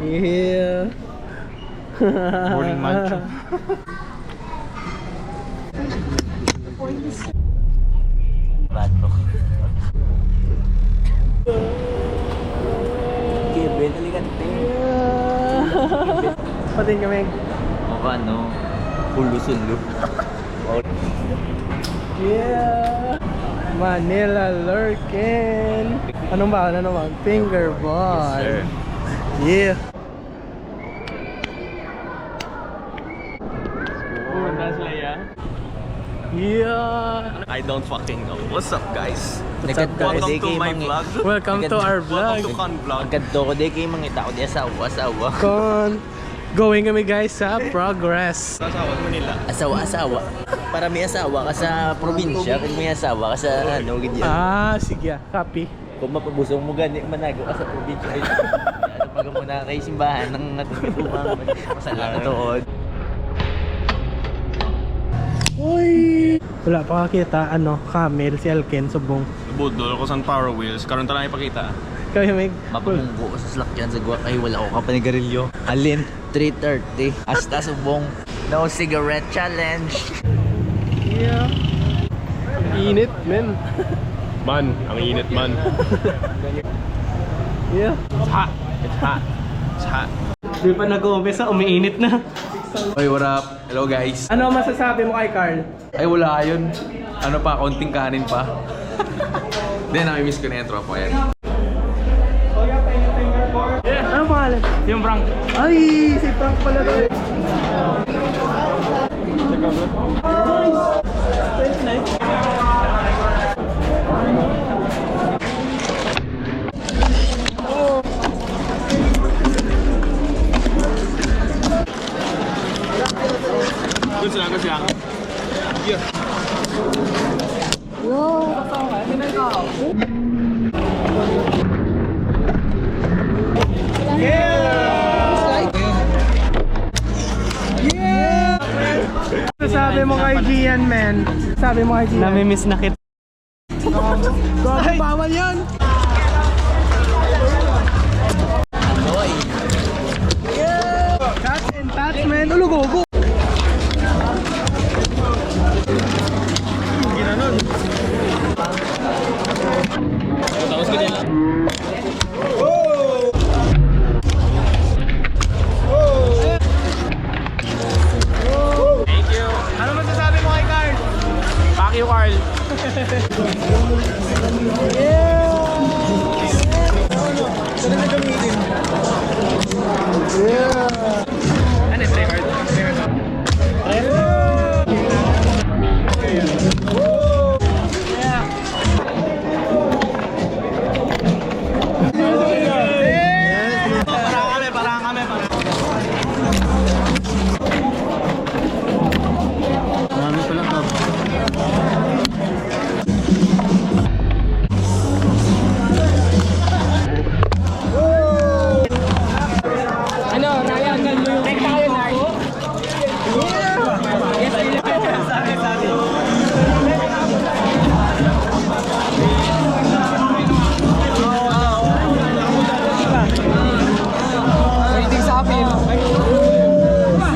Yeah. Morning mancho. Bad bro. Okay, bentali ka natin. Patin kami. Mukha no, pulo-sulo. Yeah. Manila Lurkin. Anong ba? Ano naman? Finger ball. Yeah. Yeah. I don't fucking know. What's up, guys? What's up, guys? Welcome to my vlog. Welcome to our Welcome vlog. to Con Vlog. Agad to ko di kayo mangita ko di asawa. Going kami guys sa Progress. Asawa mo nila. Asawa. Para may asawa ka sa probinsya, kung may asawa ka sa ano, ganyan. Ah, sige. Copy. Kung mapabusong mo gani, manago ka sa probinsya. Ay, ano pag muna kayo simbahan ng natutulungan, masala na tuod. Uy! Wala pa kakita, camel, si Alken, subong. Budol ko sa power wheels. Karon ta lang ipakita. Kaya may... Mapamunggo ko sa slakyan sa guwak. Ay, wala ko kapanigarilyo. Alin, 3:30. Hasta subong. No cigarette challenge. Yeah. Init, men. Man, ang init man. Yeah. It's hot. It's hot. It's hot. Di pa nag-umpisa, umiinit na. Hey, what up? Hello guys. Ano masasabi mo kay Carl? Ay, wala yun. Ano pa, konting kanin pa. Then, nami-miss ko na yung tropa yan. Ano pangalan? Yung Frank. Ay, si Frank pala doon. Good lang. Yeah. Sabi mo kay Gian, man. Sabi mo kay Gian. Nami-miss na kita. Gago, bawal yan. Yeah! Touch and touch, man. Ulugogo. Tapos ka nila. Thank you. Ano masasabi mo kay Carl? Fuck you, Carl. Ano, play hard? Parang kami. Marami pala ka. Ano, Ryan, take tayo na. Waiting sa apir.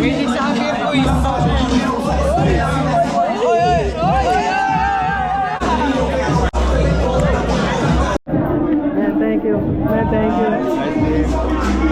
Waiting sa apir, uy. Man, thank you. Man, thank you.